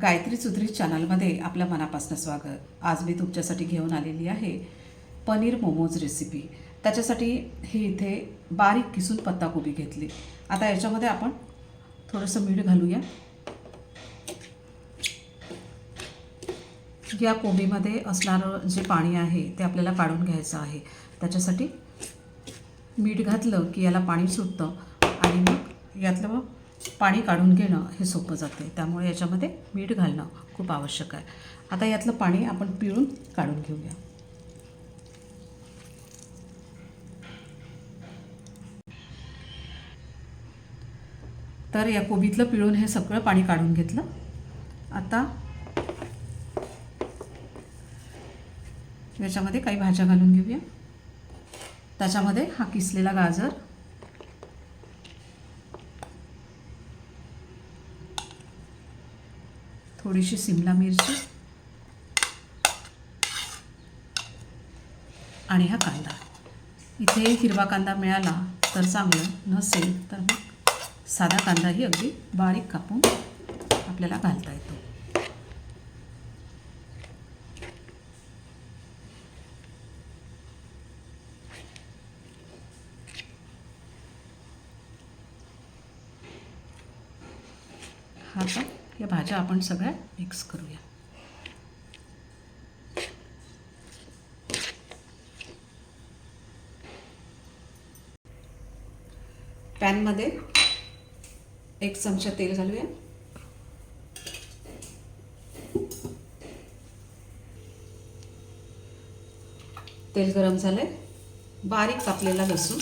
गायत्री सुधरी चॅनलमध्ये आपल्या मनापासून स्वागत. आज मी तुमच्यासाठी घेऊन आलेली आहे पनीर मोमोज रेसिपी. त्याच्यासाठी ही इथे बारीक किसून पत्ताकोबी घेतली. आता याच्यामध्ये आपण थोडंसं मीठ घालूया. या कोबीमध्ये असणारं जे पाणी आहे ते आपल्याला काढून घ्यायचं आहे. त्याच्यासाठी मीठ घातलं की याला पाणी सुटतं आणि मग यातलं पाणी काढून घेणं हे सोपं जाते. त्यामुळे याच्यामध्ये मीठ घालणं खूप आवश्यक आहे. आता यातलं पाणी आपण पिळून काढून घेऊया. तर या कोबीतलं पिळून हे सगळं पाणी काढून घेतलं. आता याच्यामध्ये काही भाज्या घालून घेऊया. त्याच्यामध्ये हा किसलेला गाजर, थोडीशी शिमला मिरची आणि हा कांदा. इथे हिरवा कांदा मिळाला तर चांगलं, नसेल तर मग साधा कांदाही अगदी बारीक कापून आपल्याला घालता येतो. आता या भाज्या आपण सगळ्या मिक्स करूया. पॅनमध्ये 1 चमचा तेल घालूया. तेल गरम झाले. बारीक कापलेला लसूण,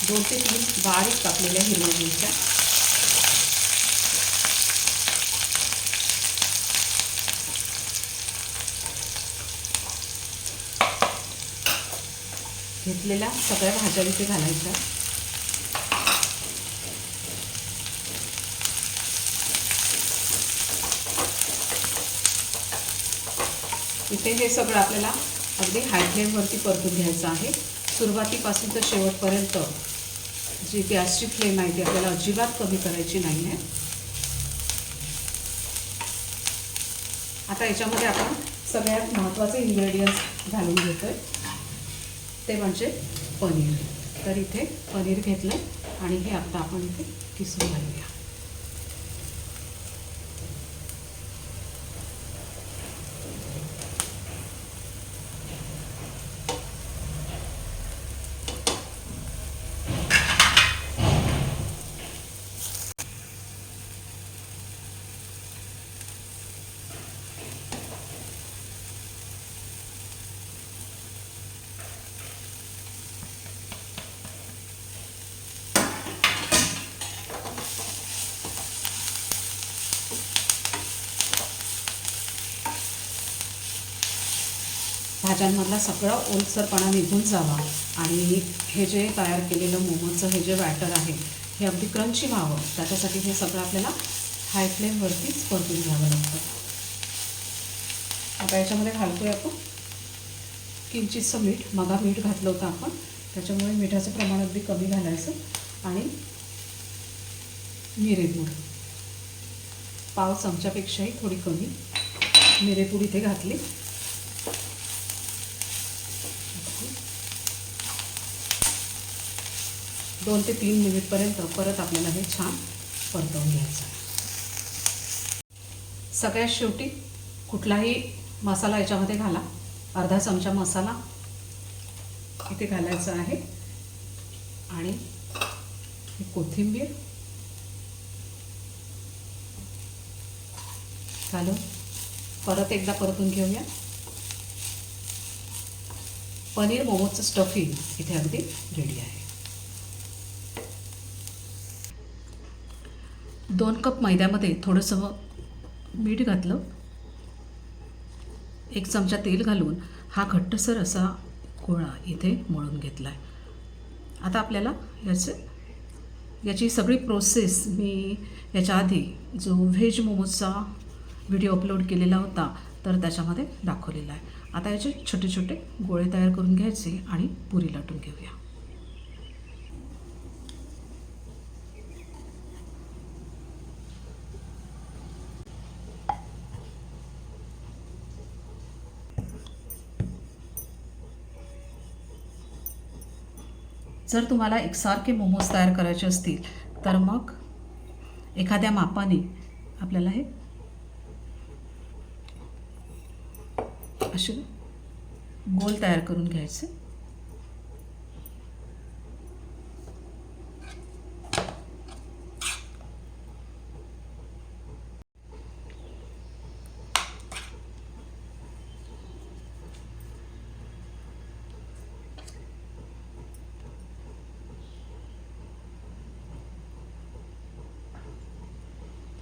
दोन ते तीन बारीक कापलेल्या हिरव्या मिरच्या, घेतलेल्या सगळ्या भाज्या इथे घालायच्या. इथे हे सगळं आपल्याला अगदी हाय फ्लेमवरती परतून घ्यायचं आहे. सुरुवातीपासून तर शेवटपर्यंत जी गॅसची फ्लेम आहे ती आपल्याला अजिबात कमी करायची नाही आहे. आता याच्यामध्ये आपण सगळ्यात महत्त्वाचे इन्ग्रेडियंट्स घालून घेतोय, ते म्हणजे पनीर. तर इथे पनीर घेतलं आणि हे आता आपण इथे किसून घालूया. भाज्यांमधला सगळा ओलसरपणा निघून जावा आणि हे जे तयार केलेलं मोमोजचं हे जे बॅटर आहे हे अगदी क्रंची व्हावं, त्याच्यासाठी हे सगळं आपल्याला हाय फ्लेमवरतीच परतून घ्यावं लागतं. आता याच्यामध्ये घालतोय आपण किंचितचं मीठ. मगा मीठ घातलं होतं आपण, त्याच्यामुळे मिठाचं प्रमाण अगदी कमी घालायचं. आणि मिरेपूड पाव चमच्यापेक्षाही थोडी कमी मिरेपूड इथे घातली. 2 ते 3 मिनिटपर्यंत परत आपल्याला हे छान परतवून घ्यायचं आहे. सगळ्यात शेवटी कुठलाही मसाला याच्यामध्ये घाला. अर्धा चमचा मसाला इथे घालायचा आहे आणि कोथिंबीर घालून परत एकदा परतून घेऊया. पनीर मोमोजचं स्टफिंग इथे अगदी रेडी आहे. 2 कप मैद्यामध्ये थोडंसं मीठ घातलं. 1 चमचा तेल घालून हा घट्टसर असा गोळा इथे मळून घेतला आहे. आता आपल्याला याचे याची सगळी प्रोसेस मी याच्या आधी जो व्हेज मोमोजचा व्हिडिओ अपलोड केलेला होता तर त्याच्यामध्ये दाखवलेला आहे. आता याचे छोटे छोटे गोळे तयार करून घ्यायचे आणि पुरी लाटून घेऊया. जर तुम्हाला एकसारखे मोमोज तयार करायचे असतील तर मग एखाद्या मापाने आपल्याला हे असे गोल तयार करून घ्यायचे.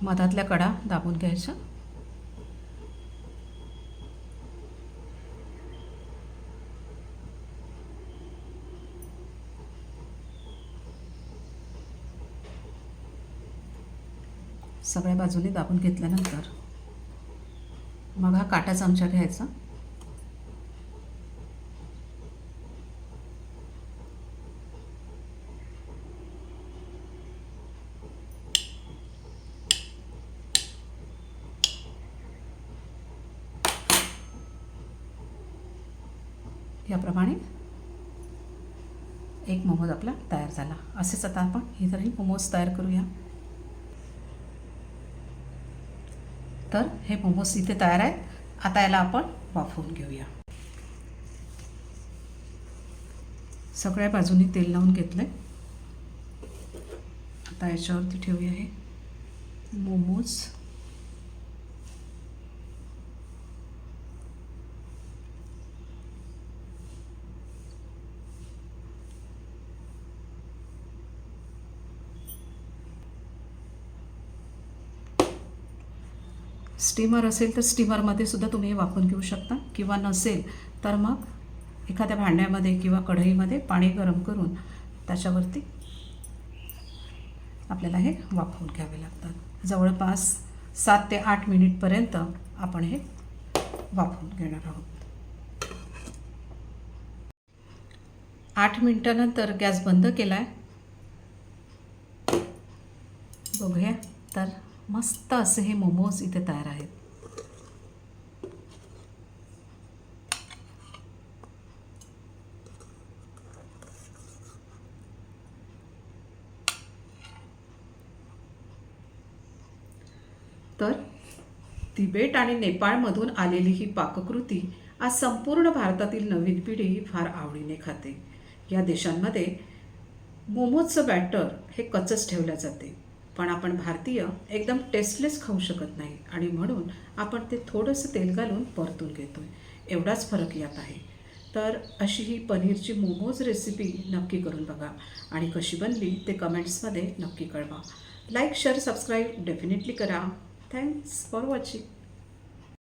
मधातल्या कडा दाबून घ्यायच्या. सगळ्या बाजूने दाबून घेतल्यानंतर मग हा काटा चमचा घ्यायचा. याप्रमाणे एक मोमोज आपला तयार झाला. असेच आता आपण इतरही मोमोज तयार करूया. तर हे मोमोज इथे तयार आहेत. आता याला आपण वाफवून घेऊया. सगळ्या बाजूनी तेल लावून घेतलंय. आता याच्यावरती ठेवूया हे मोमोज. स्टीमर असेल तर स्टीमरमध्ये सुद्धा तुम्ही हे वाफवून घेऊ शकता किंवा नसेल तर मग एखाद्या भांड्यामध्ये किंवा कढईमध्ये पाणी गरम करून त्याच्यावरती आपल्याला हे वाफवून घ्यावे लागतात. जवळपास 7 ते 8 मिनिटपर्यंत आपण हे वाफवून घेणार आहोत. 8 मिनिटानंतर गॅस बंद केला आहे. बघूया तर मस्त असे हे मोमोज इथे तयार आहेत. तर तिबेट आणि नेपाळमधून आलेली ही पाककृती आज संपूर्ण भारतातील नवीन पिढी फार आवडीने खाते. या देशांमध्ये मोमोजचं बॅटर हे कच्चंच ठेवलं जाते, पण आपण भारतीय एकदम टेस्टलेस खाऊ शकत नाही आणि म्हणून आपण ते थोडंसं तेल घालून परतून घेतोय. एवढाच फरक यात आहे. तर अशी ही पनीरची मोमोज रेसिपी नक्की करून बघा आणि कशी बनली ते कमेंट्समध्ये नक्की कळवा. लाईक शेअर सबस्क्राईब डेफिनेटली करा. Thanks for watching.